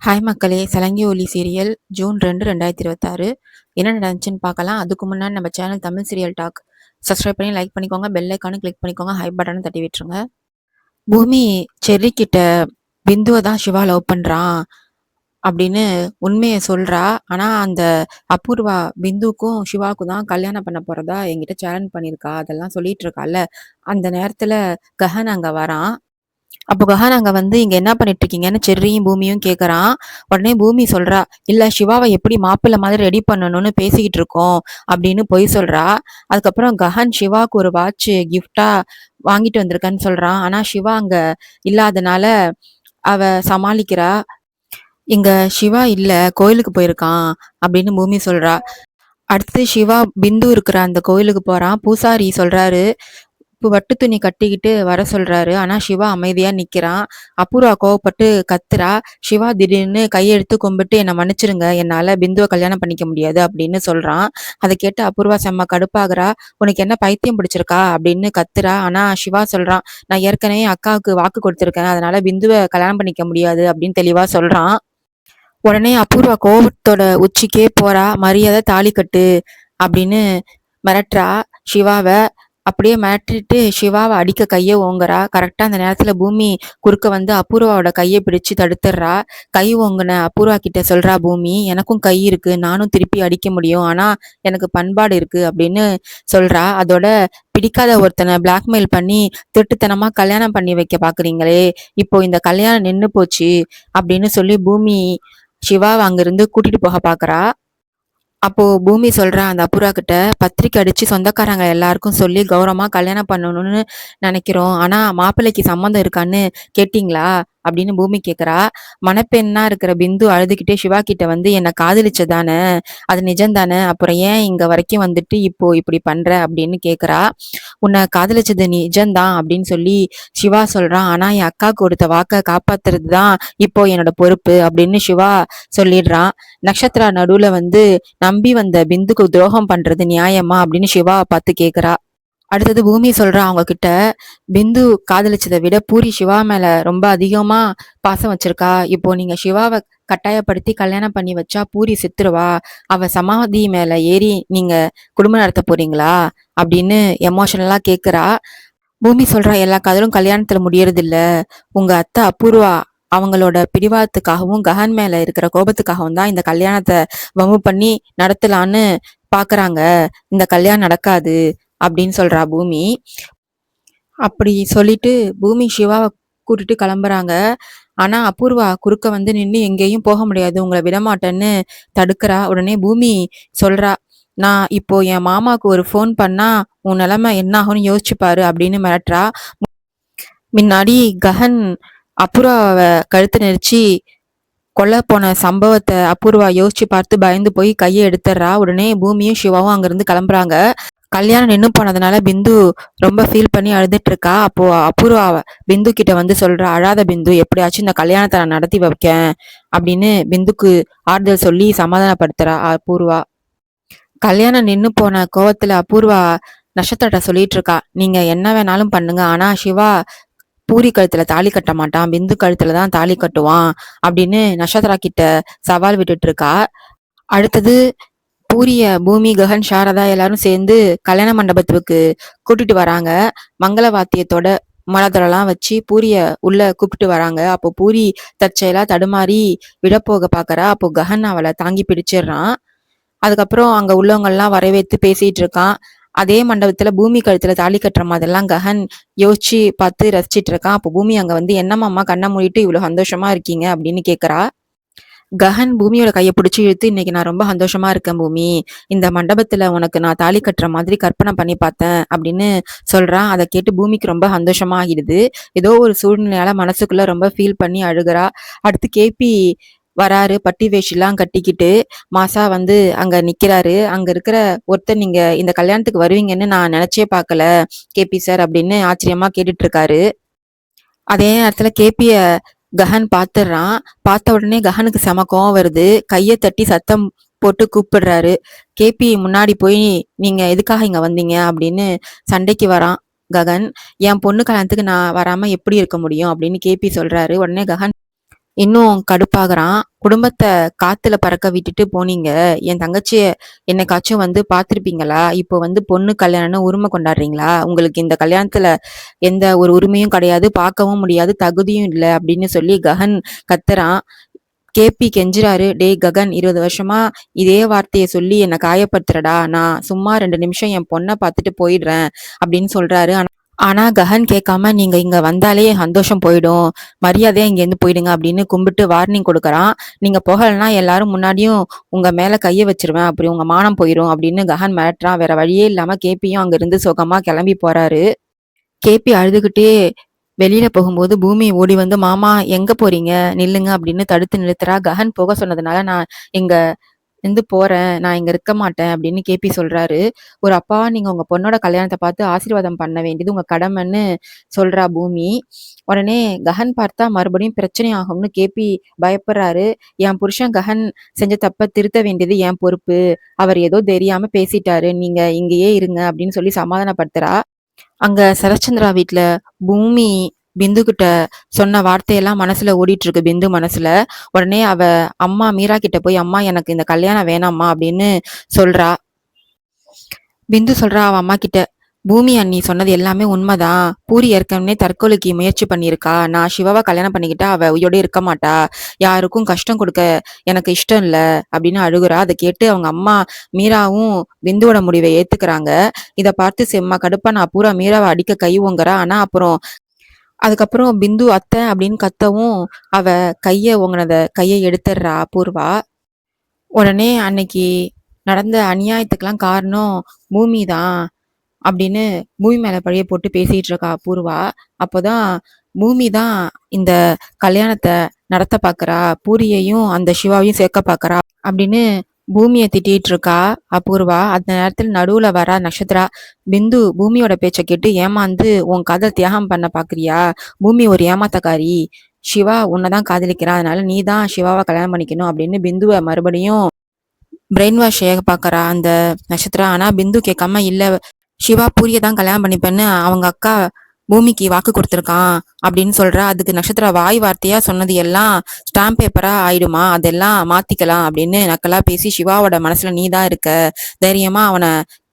Hi மக்களே! சலங்கி ஒலி serial June 2, 2026 என்ன நடந்துச்சுன்னு பார்க்கலாம். அதுக்கு முன்னாடி நம்ம channel Tamil serial talk subscribe பண்ணி லைக் பண்ணிக்கோங்க. பெல் ஐக்கானும் கிளிக் பண்ணிக்கோங்க. ஹை பட்டனும் தட்டி விட்டுருங்க. பூமி செர்ரி கிட்ட பிந்துவை தான் சிவா லவ் பண்றான் அப்படின்னு உண்மையை சொல்றா. ஆனா அந்த அபூர்வா பிந்துவுக்கும் சிவாவுக்கும் தான் கல்யாணம் பண்ண போறதா என்கிட்ட சேலஞ்ச் பண்ணியிருக்கா. அதெல்லாம் சொல்லிட்டு இருக்கால. அந்த நேரத்துல கஹன் அங்க வரான். அப்போ கஹான் அங்க வந்து இங்க என்ன பண்ணிட்டு இருக்கீங்கன்னு செர்ரியும் பூமியும் கேக்குறான். உடனே பூமி சொல்றா, இல்ல சிவாவை எப்படி மாப்பிள்ளை மாதிரி ரெடி பண்ணணும்னு பேசிக்கிட்டு இருக்கோம் அப்படின்னு பொய் சொல்றா. அதுக்கப்புறம் கஹன் சிவாவுக்கு ஒரு வாட்ச் கிஃப்டா வாங்கிட்டு வந்திருக்கேன்னு சொல்றான். ஆனா சிவா அங்க இல்லாதனால அவ சமாளிக்கிறா. இங்க சிவா இல்ல, கோயிலுக்கு போயிருக்கான் அப்படின்னு பூமி சொல்றா. அடுத்து சிவா பிந்து இருக்கிற அந்த கோயிலுக்கு போறான். பூசாரி சொல்றாரு, இப்போ வட்டு துணி கட்டிக்கிட்டு வர சொல்றாரு. ஆனா சிவா அமைதியா நிக்கிறான். அபூர்வா கோவப்பட்டு கத்துறா. சிவா திடீர்னு கையெடுத்து கும்பிட்டு என்னை மன்னிச்சிருங்க, என்னால பிந்துவை கல்யாணம் பண்ணிக்க முடியாது அப்படின்னு சொல்றான். அதை கேட்டு அபூர்வா செம்ம கடுப்பாகிறா. உனக்கு என்ன பைத்தியம் பிடிச்சிருக்கா அப்படின்னு கத்துறா. ஆனா சிவா சொல்றான், நான் ஏற்கனவே அக்காவுக்கு வாக்கு கொடுத்துருக்கேன், அதனால பிந்துவை கல்யாணம் பண்ணிக்க முடியாது அப்படின்னு தெளிவா சொல்றான். உடனே அபூர்வா கோபத்தோட உச்சிக்கே போறா. மரியாதை தாலி கட்டு அப்படின்னு மிரட்டுறா சிவாவ. அப்படியே மிரட்டிட்டு சிவாவை அடிக்க கையை ஓங்குறா. கரெக்டா அந்த நேரத்துல பூமி குறுக்க வந்து அபூர்வாவோட கையை பிடிச்சு தடுத்துடுறா. கை ஓங்குன அபூர்வா கிட்ட சொல்றா பூமி, எனக்கும் கை இருக்கு, நானும் திருப்பி அடிக்க முடியும், ஆனா எனக்கு பண்பாடு இருக்கு அப்படின்னு சொல்றா. அதோட பிடிக்காத ஒருத்தனை பிளாக்மெயில் பண்ணி திருட்டுத்தனமா கல்யாணம் பண்ணி வைக்க பாக்குறீங்களே, இப்போ இந்த கல்யாணம் நின்னு போச்சு அப்படின்னு சொல்லி பூமி சிவாவை அங்கிருந்து கூட்டிட்டு போக பாக்குறா. அப்போ பூமி சொல்றா அந்த அபூர்வா கிட்ட, பத்திரிக்கை அடிச்சு சொந்தக்காரங்க எல்லாருக்கும் சொல்லி கௌரவமா கல்யாணம் பண்ணணும்னு நினைக்கிறோம், ஆனா மாப்பிள்ளைக்கு சம்மந்தம் இருக்கான்னு கேட்டீங்களா அப்படின்னு பூமி கேக்குறா. மணப்பெண்ணா இருக்கிற பிந்து அழுதுகிட்டே சிவா கிட்ட வந்து, என்னை காதலிச்சதானே, அது நிஜம்தானே, அப்புறம் ஏன் இங்க வரைக்கும் வந்துட்டு இப்போ இப்படி பண்ற அப்படின்னு கேக்குறா. உன்னை காதலிச்சது நிஜம்தான் அப்படின்னு சொல்லி சிவா சொல்றான். ஆனா என் அக்கா கொடுத்த வாக்க காப்பாத்துறது தான் இப்போ என்னோட பொறுப்பு அப்படின்னு சிவா சொல்லிடுறான். நட்சத்திரா நடுவுல வந்து, நம்பி வந்த பிந்துக்கு துரோகம் பண்றது நியாயமா அப்படின்னு சிவா பார்த்து கேக்குறா. அடுத்தது பூமி சொல்றா அவங்க கிட்ட, பிந்து காதலிச்சதை விட பூரி சிவா மேல ரொம்ப அதிகமா பாசம் வச்சிருக்கா. இப்போ நீங்க சிவாவை கட்டாயப்படுத்தி கல்யாணம் பண்ணி வச்சா பூரி செத்துருவா. அவ சமாதி மேல ஏறி நீங்க குடும்பம் நடத்த போறீங்களா அப்படின்னு எமோஷனலா கேக்குறா. பூமி சொல்றா, எல்லா காதலும் கல்யாணத்துல முடியறது இல்ல. உங்க அத்தை அபூர்வா அவங்களோட பிடிவாதத்துக்காகவும் கஹன் மேல இருக்கிற கோபத்துக்காகவும் தான் இந்த கல்யாணத்தை வம்பு பண்ணி நடத்தலான்னு பாக்குறாங்க. இந்த கல்யாணம் நடக்காது அப்படின்னு சொல்றா பூமி. அப்படி சொல்லிட்டு பூமி சிவாவை கூட்டிட்டு கிளம்புறாங்க. ஆனா அபூர்வா குறுக்க வந்து நின்று எங்கேயும் போக முடியாது, உங்களை விடமாட்டேன்னு தடுக்கிறா. உடனே பூமி சொல்றா, நான் இப்போ என் மாமாவுக்கு ஒரு ஃபோன் பண்ணா உன் நிலைமை என்ன ஆகும்னு யோசிச்சு பாரு அப்படின்னு மிரட்டுறா. முன்னாடி கஹன் அபூர்வாவை கழுத்து நெரிச்சு கொல்ல போன சம்பவத்தை அபூர்வா யோசிச்சு பார்த்து பயந்து போய் கையை எடுத்துடுறா. உடனே பூமியும் சிவாவும் அங்கிருந்து கிளம்புறாங்க. கல்யாணம் நின்னு போனதுனால பிந்து ரொம்ப ஃபீல் பண்ணி அழுதுட்டு இருக்கா. அப்போ அபூர்வா பிந்து கிட்ட வந்து சொல்றா, அழாத பிந்து, எப்படியாச்சும் இந்த கல்யாணத்தை நான் நடத்தி வைக்கேன் அப்படின்னு பிந்துக்கு ஆறுதல் சொல்லி சமாதானப்படுத்துறா அபூர்வா. கல்யாணம் நின்னு போன கோவத்துல அபூர்வா நட்சத்திரட்ட சொல்லிட்டு இருக்கா, நீங்க என்ன வேணாலும் பண்ணுங்க, ஆனா சிவா பூரி கழுத்துல தாலி கட்ட மாட்டான், பிந்து கழுத்துல தான் தாலி கட்டுவான் அப்படின்னு நட்சத்திரா கிட்ட சவால் விட்டுட்டு இருக்கா. அடுத்தது பூரிய பூமி ககன் சாரதா எல்லாரும் சேர்ந்து கல்யாண மண்டபத்துக்கு கூட்டிட்டு வராங்க. மங்கள வாத்தியத்தோட மலதரெல்லாம் வச்சு பூரிய உள்ள கூப்பிட்டு வராங்க. அப்போ பூரி தற்செயலா தடுமாறி விடப்போக பாக்குறா. அப்போ ககன் அவளை தாங்கி பிடிச்சிடுறான். அதுக்கப்புறம் அங்க உள்ளவங்க எல்லாம் வரவேற்று பேசிட்டு இருக்கான். அதே மண்டபத்துல பூமி கழுத்துல தாலி கட்டுற மாதிரிலாம் கஹன் யோசிச்சு பார்த்து ரசிச்சிட்டு இருக்கான். அப்போ பூமி அங்க வந்து, என்னம்மா கண்ணை மூடிட்டு இவ்வளவு சந்தோஷமா இருக்கீங்க அப்படின்னு கேக்குறா. கஹன் பூமியோட கையை பிடிச்சி இழுத்து, இன்னைக்கு நான் ரொம்ப சந்தோஷமா இருக்கேன் பூமி, இந்த மண்டபத்துல உனக்கு நான் தாலி கட்டுற மாதிரி கற்பனை பண்ணி பார்த்தேன் அப்படின்னு சொல்றான். அதை கேட்டு பூமிக்கு ரொம்ப சந்தோஷமா ஆகிடுது. ஏதோ ஒரு சூழ்நிலையால மனசுக்குள்ள ரொம்ப ஃபீல் பண்ணி அழுகிறா. அடுத்து கேபி வராரு. பட்டி வேஷிலாம் கட்டிக்கிட்டு மாசா வந்து அங்க நிக்கிறாரு. அங்க இருக்கிற ஒருத்தர், நீங்க இந்த கல்யாணத்துக்கு வருவீங்கன்னு நான் நினைச்சே பார்க்கல கேபி சார் அப்படின்னு ஆச்சரியமா கேட்டுட்டு இருக்காரு. அதே நேரத்துல கேபிய கஹன் பாத்துடுறான். பார்த்த உடனே கஹனுக்கு செம கோவம் வருது. கையை தட்டி சத்தம் போட்டு கூப்பிடுறாரு. கேபி முன்னாடி போய், நீங்க எதுக்காக இங்க வந்தீங்க அப்படின்னு சண்டைக்கு வரான் ககன். என் பொண்ணு கல்யாணத்துக்கு நான் வராம எப்படி இருக்க முடியும் அப்படின்னு கேபி சொல்றாரு. உடனே ககன் இன்னும் கடுப்பாகிறான். குடும்பத்த காத்துல பறக்க விட்டுட்டு போனீங்க. என் தங்கச்சிய என்னைக்காச்சும் வந்து பார்த்திருப்பீங்களா? இப்போ வந்து பொண்ணு கல்யாணம்னு உரிமை கொண்டாடுறீங்களா? உங்களுக்கு இந்த கல்யாணத்துல எந்த ஒரு உரிமையும் கிடையாது. பார்க்கவும் முடியாது. தகுதியும் இல்ல அப்படின்னு சொல்லி ககன் கத்துறான். கேபி கெஞ்சுறாரு. டேய் ககன், 20 வருஷமா இதே வார்த்தைய சொல்லி என்ன காயப்படுத்துறடா. நான் சும்மா 2 நிமிஷம் என் பொண்ண பார்த்துட்டு போயிடுறேன் அப்படின்னு சொல்றாரு. ஆனா கஹன் கேட்காம, நீங்க இங்க வந்தாலே என் சந்தோஷம் போயிடும். மரியாதையா இங்கேருந்து போயிடுங்க அப்படின்னு கும்பிட்டு வார்னிங் கொடுக்குறான். நீங்க போகலன்னா எல்லாரும் முன்னாடியும் உங்க மேல கைய வச்சிருவேன். அப்படி உங்க மானம் போயிடும் அப்படின்னு கஹன் மிரட்டுறான். வேற வழியே இல்லாம கேபியும் அங்கிருந்து சோகமா கிளம்பி போறாரு. கேபி அழுதுகிட்டே வெளியில போகும்போது பூமி ஓடி வந்து, மாமா எங்க போறீங்க? நில்லுங்க அப்படின்னு தடுத்து நிறுத்துறா. கஹன் போக சொன்னதுனால நான் இங்க இருந்து போறேன். நான் இங்க இருக்க மாட்டேன் அப்படின்னு கேபி சொல்றாரு. ஒரு அப்பாவா நீங்க உங்க பொண்ணோட கல்யாணத்தை பார்த்து ஆசீர்வாதம் பண்ண வேண்டியது உங்க கடமைன்னு சொல்றா பூமி. உடனே கஹன் பார்த்தா மறுபடியும் பிரச்சனை ஆகும்னு கேபி பயப்படுறாரு. என் புருஷன் கஹன் செஞ்ச தப்ப திருத்த வேண்டியது என் பொறுப்பு. அவர் ஏதோ தெரியாம பேசிட்டாரு. நீங்க இங்கேயே இருங்க அப்படின்னு சொல்லி சமாதானப்படுத்துறா. அங்க சரச்சந்திரா வீட்ல பூமி பிந்து கிட்ட சொன்ன வார்த்தையெல்லாம் மனசுல ஓடிட்டு இருக்கு பிந்து மனசுல. உடனே அவ அம்மா மீரா கிட்ட போய், அம்மா எனக்கு இந்த கல்யாணம் வேணாம்மா அப்படின்னு சொல்றா. பிந்து சொல்றா அவ அம்மா கிட்ட, பூமி அண்ணி சொன்னது எல்லாமே உண்மைதான். பூரி ஏற்கனவே தற்கொலைக்கு முயற்சி பண்ணியிருக்கா. நான் சிவாவை கல்யாணம் பண்ணிக்கிட்டா அவ உயிரோட இருக்க மாட்டா. யாருக்கும் கஷ்டம் கொடுக்க எனக்கு இஷ்டம் இல்ல அப்படின்னு அழுகுறா. அதை கேட்டு அவங்க அம்மா மீராவும் பிந்துவோட முடிவை ஏத்துக்கிறாங்க. இதை பார்த்து செம்ம கடுப்பா நான் பூரா மீராவை அடிக்க கை ஓங்குறா. ஆனா அதுக்கப்புறம் பிந்து அத்தை அப்படின்னு கத்தவும் அவ கையை எடுத்துடுறா பூர்வா. உடனே அன்னைக்கு நடந்த அநியாயத்துக்கெல்லாம் காரணம் பூமி தான் அப்படின்னு பூமி மேல பழிய போட்டு பேசிட்டு இருக்கா பூர்வா. அப்போதான் பூமி தான் இந்த கல்யாணத்தை நடத்த பாக்குறா, பூரியையும் அந்த சிவாவையும் சேர்க்க பாக்குறா அப்படின்னு பூமியை திட்டிட்டு இருக்கா அபூர்வா. அந்த நேரத்தில் நடுவுல வரா நட்சத்திரா. பிந்து, பூமியோட பேச்சை கேட்டு ஏமாந்து உன் காதல் தியாகம் பண்ண பாக்குறியா? பூமி ஒரு ஏமாத்தக்காரி. சிவா உன்னதான் காதலிக்கிறான். அதனால நீ தான் சிவாவை கல்யாணம் பண்ணிக்கணும் அப்படின்னு பிந்துவை மறுபடியும் பிரெயின் வாஷ் செய்ய பாக்குறா அந்த நட்சத்திரா. ஆனா பிந்து கேட்காம, இல்ல சிவா பூரியை தான் கல்யாணம் பண்ணிப்பேன்னு அவங்க அக்கா பூமிக்கு வாக்கு கொடுத்துருக்கான் அப்படின்னு சொல்றா. அதுக்கு நட்சத்திர வாய் வார்த்தையா சொன்னது எல்லாம் ஸ்டாம்ப் பேப்பரா ஆயிடுமா, அதெல்லாம் மாத்திக்கலாம் அப்படின்னு நக்கலா பேசி, சிவாவோட மனசுல நீ தான் இருக்க, தைரியமா அவனை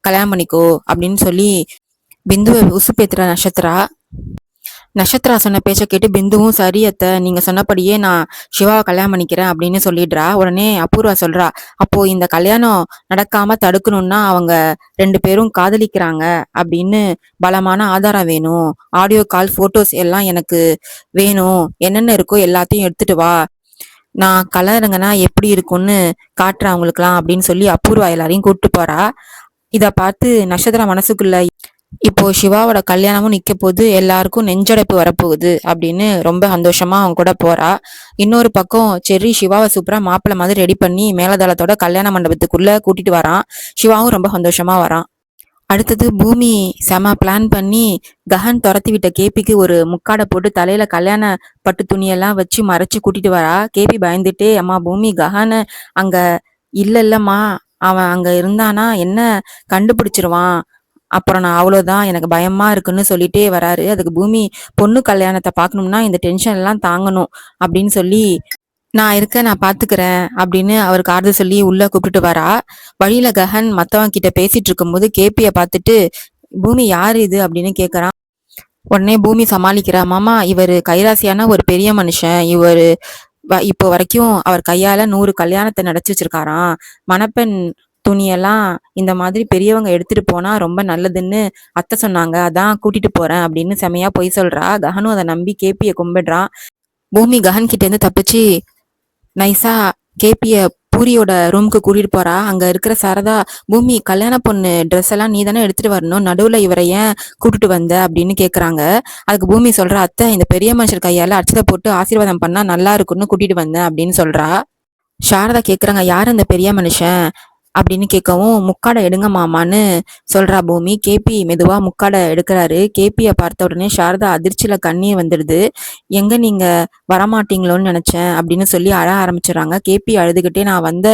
கல்யாணம் பண்ணிக்கோ அப்படின்னு சொல்லி பிந்துவை உசுப்பேத்துற நட்சத்திரா. நட்சத்திரா சொன்ன பேச்சை கேட்டு பிந்துவும், சரி அத்தை, நீங்க சொன்னபடியே நான் சிவாவை கல்யாணம் பண்ணிக்கிறேன் அப்படின்னு சொல்லிடுறா. உடனே அபூர்வா சொல்றா, அப்போ இந்த கல்யாணம் நடக்காம தடுக்கணும்னா அவங்க 2 பேரும் காதலிக்கிறாங்க அப்படின்னு பலமான ஆதாரம் வேணும். ஆடியோ கால், போட்டோஸ் எல்லாம் எனக்கு வேணும். என்னென்ன இருக்கோ எல்லாத்தையும் எடுத்துட்டு வா, நான் கலருங்கன்னா எப்படி இருக்கும்னு காட்டுறேன் அவங்களுக்குலாம் அப்படின்னு சொல்லி அபூர்வா எல்லாரையும் கூப்பிட்டு போறா. இத பார்த்து நட்சத்திர மனசுக்குள்ள, இப்போ சிவாவோட கல்யாணமும் நிக்க போது, எல்லாருக்கும் நெஞ்சடைப்பு வரப்போகுது அப்படின்னு ரொம்ப சந்தோஷமா அவங்க கூட போறா. இன்னொரு பக்கம் செர்ரி சிவாவை சூப்பரா மாப்பிள்ளை மாதிரி ரெடி பண்ணி மேலதளத்தோட கல்யாண மண்டபத்துக்குள்ள கூட்டிட்டு வரான். சிவாவும் ரொம்ப சந்தோஷமா வரான். அடுத்தது பூமி செம பிளான் பண்ணி கஹன் துரத்தி விட்ட கேபிக்கு ஒரு முக்காடை போட்டு தலையில கல்யாண பட்டு துணியெல்லாம் வச்சு மறைச்சு கூட்டிட்டு வரா. கேபி பயந்துட்டே, அம்மா பூமி, கஹான அங்க இல்லம்மா, அவன் அங்க இருந்தானா என்ன கண்டுபிடிச்சிருவான், அப்புறம் நான் அவ்வளவுதான், எனக்கு பயமா இருக்குன்னு சொல்லிட்டே வராரு. அதுக்கு பூமி, பொண்ணு கல்யாணத்தை பார்க்கணும்னா இந்த டென்ஷன் எல்லாம் தாங்கணும் அப்படின்னு சொல்லி, நான் இருக்க, நான் பாத்துக்கிறேன் அப்படின்னு அவருக்கு ஆறுதல் சொல்லி உள்ள கூப்பிட்டு வரா. வழியில கஹன் மத்தவங்க கிட்ட பேசிட்டு இருக்கும்போது கேபிய பார்த்துட்டு, பூமி யாரு இது அப்படின்னு கேக்குறான். உடனே பூமி சமாளிக்கிறா, மாமா இவரு கைராசியான ஒரு பெரிய மனுஷன். இவரு இப்போ வரைக்கும் அவர் கையால 100 கல்யாணத்தை நடத்தி வச்சிருக்காராம். மணப்பெண் துணியெல்லாம் இந்த மாதிரி பெரியவங்க எடுத்துட்டு போனா ரொம்ப நல்லதுன்னு அத்தை சொன்னாங்க, அதான் கூட்டிட்டு போறேன் அப்படின்னு செமையா பொய் சொல்றா. கஹனும் அதை நம்பி கேபிய கும்பிடுறான். பூமி கஹன் கிட்ட இருந்து தப்பிச்சு நைஸா கேபிய பூரியோட ரூமுக்கு கூட்டிட்டு போறா. அங்க இருக்கிற சாரதா, பூமி கல்யாண பொண்ணு ட்ரெஸ் எல்லாம் நீ தானே எடுத்துட்டு வரணும், நடுவுல இவரை ஏன் கூட்டிட்டு வந்த அப்படின்னு கேக்குறாங்க. அதுக்கு பூமி சொல்றா, அத்தை இந்த பெரிய மனுஷர் கையால அச்சதை போட்டு ஆசீர்வாதம் பண்ணா நல்லா இருக்குன்னு கூட்டிட்டு வந்தேன் அப்படின்னு சொல்றா. சாரதா கேக்குறாங்க, யாரு அந்த பெரிய மனுஷன் அப்படின்னு கேட்கவும், முக்காடை எடுங்க மாமான்னு சொல்றா பூமி. கேபி மெதுவா முக்காடை எடுக்கிறாரு. கேபிய பார்த்த உடனே சாரதா அதிர்ச்சியில கண்ணீர் வந்துடுது. எங்க நீங்க வரமாட்டீங்களோன்னு நினைச்சேன் அப்படின்னு சொல்லி அழ ஆரம்பிச்சிடறாங்க. கேபி அழுதுகிட்டே, நான் வந்த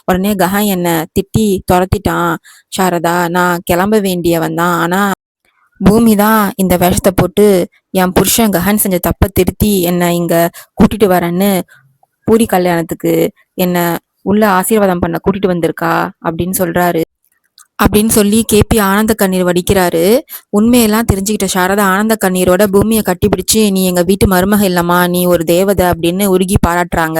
உடனே கஹன் என்ன திட்டி துரத்திட்டான் சாரதா, நான் கிளம்ப வேண்டியவன் தான். ஆனா பூமி தான் இந்த வேஷத்தை போட்டு என் புருஷன் கஹன் செஞ்ச தப்ப திருத்தி என்ன இங்க கூட்டிட்டு வரேன்னு பூரி கல்யாணத்துக்கு என்ன உள்ள ஆசீர்வாதம் பண்ண கூட்டிட்டு வந்திருக்கா அப்படின்னு சொல்றாரு. அப்படின்னு சொல்லி கேபி ஆனந்த கண்ணீர் வடிக்கிறாரு. உண்மையெல்லாம் தெரிஞ்சுக்கிட்ட சாரதா ஆனந்த கண்ணீரோட பூமியை கட்டிப்பிடிச்சு, நீ எங்க வீட்டு மருமக இல்லம்மா, நீ ஒரு தேவதை அப்படின்னு உருகி பாராட்டுறாங்க.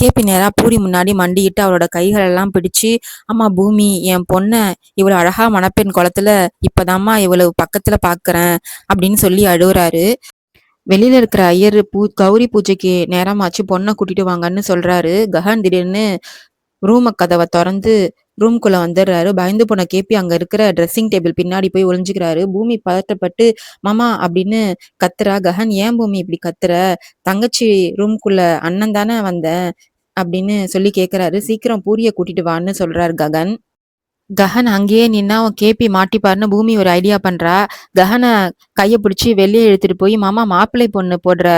கேபி நேரா பூரி முன்னாடி மண்டிக்கிட்டு அவளோட கைகள் எல்லாம் பிடிச்சு, அம்மா பூமி, என் பொண்ணை இவ்வளவு அழகா மணப்பெண் குளத்துல இப்பதாம்மா இவ்வளவு பக்கத்துல பாக்குறேன் அப்படின்னு சொல்லி அழுகுறாரு. வெளியில இருக்கிற ஐயர் கௌரி பூஜைக்கு நேரமாச்சு, பொண்ணை கூட்டிட்டு வாங்கன்னு சொல்றாரு. ககன் திடீர்னு ரூம கதவை திறந்து ரூம்குள்ள வந்துடுறாரு. பயந்து போன கேபி அங்க இருக்கிற ட்ரெஸ்ஸிங் டேபிள் பின்னாடி போய் ஒளிஞ்சுக்கிறாரு. பூமி பதட்டப்பட்டு மாமா அப்படின்னு கத்துறா. ககன், ஏன் பூமி இப்படி கத்துற? தங்கச்சி ரூம்குள்ள அண்ணன் தானே வந்தேன் அப்படின்னு சொல்லி கேக்குறாரு. சீக்கிரம் பூரிய கூட்டிட்டு வான்னு சொல்றாரு ககன். ககன் அங்கேயே நின்னா கேபி மாட்டிப்பாருன்னு பூமி ஒரு ஐடியா பண்றா. ககனை கைய பிடிச்சி வெளியே இழுத்துட்டு போய், மாமா, மாப்பிள்ளை பொண்ணு போடுற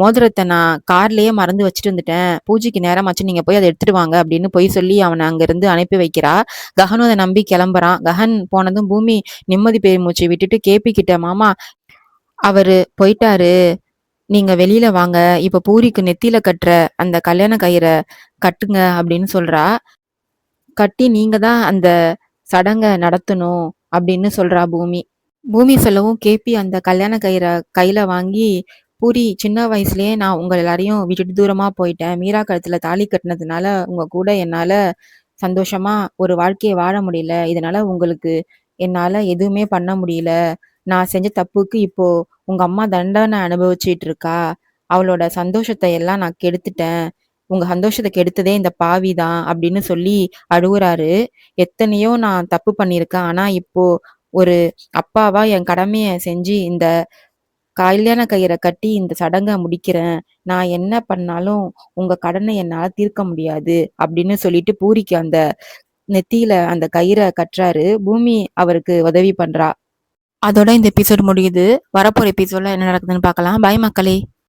மோதிரத்தை நான் கார்லயே மறந்து வச்சுட்டு வந்துட்டேன், பூஜைக்கு நேரமாச்சு, நீங்க போய் அதை எடுத்துட்டு வாங்க அப்படின்னு போய் சொல்லி அவனை அங்கிருந்து அனுப்பி வைக்கிறா. ககனும் அதை நம்பி கிளம்புறான். ககன் போனதும் பூமி நிம்மதி பெருமூச்சு விட்டுட்டு கேபி கிட்ட, மாமா, அவரு போயிட்டாரு, நீங்க வெளியில வாங்க, இப்ப பூரிக்கு நெத்தியில கட்டுற அந்த கல்யாண கயிறை கட்டுங்க அப்படின்னு சொல்றா. கட்டி நீங்க தான் அந்த சடங்க நடத்தணும் அப்படின்னு சொல்றா பூமி. பூமி சொல்லவும் கேபி அந்த கல்யாண கயிறை கையில வாங்கி, பூரி, சின்ன வயசுலயே நான் உங்க எல்லாரையும் விட்டுட்டு தூரமா போயிட்டேன், மீரா கழுத்துல தாலி கட்டினதுனால உங்க கூட என்னால சந்தோஷமா ஒரு வாழ்க்கையை வாழ முடியல, இதனால உங்களுக்கு என்னால எதுவுமே பண்ண முடியல, நான் செஞ்ச தப்புக்கு இப்போ உங்க அம்மா தண்டனை அனுபவிச்சுட்டு இருக்கா, அவளோட சந்தோஷத்தை எல்லாம் நான் கெடுத்துட்டேன், உங்க சந்தோஷத்தை கெடுத்ததே இந்த பாவி தான் அப்படின்னு சொல்லி அழுகுறாரு. எத்தனையோ நான் தப்பு பண்ணியிருக்கேன், ஆனா இப்போ ஒரு அப்பாவா என் கடமைய செஞ்சு இந்த கல்யாண கயிறை கட்டி இந்த சடங்கை முடிக்கிறேன், நான் என்ன பண்ணாலும் உங்க கடனை என்னால தீர்க்க முடியாது அப்படின்னு சொல்லிட்டு பூரிக்கு அந்த நெத்தியில அந்த கயிறை கட்டுறாரு. பூமி அவருக்கு உதவி பண்றா. அதோட இந்த எபிசோட் முடியுது. வரப்போற எபிசோட்ல என்ன நடக்குதுன்னு பார்க்கலாம். பாய் மக்களே.